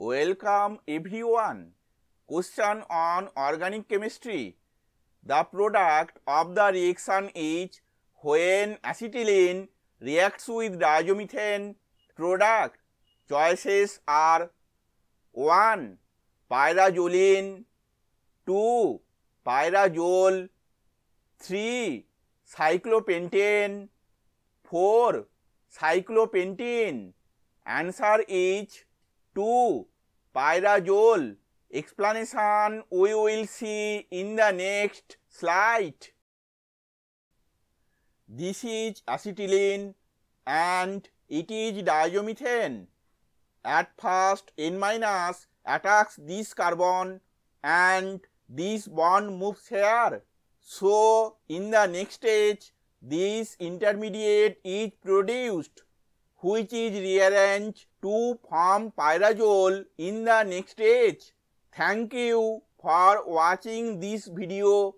Welcome everyone. Question on organic chemistry. The product of the reaction is when acetylene reacts with diazomethane. Product choices are 1. Pyrazolene, 2. Pyrazole, 3. Cyclopentane, 4. Cyclopentene. Answer is 2. Pyrazole. Explanation we will see in the next slide. This is acetylene and it is diazomethane. At first N- attacks this carbon and this bond moves here. So in the next stage this intermediate is produced, which is rearranged to form pyrazole in the next stage. Thank you for watching this video.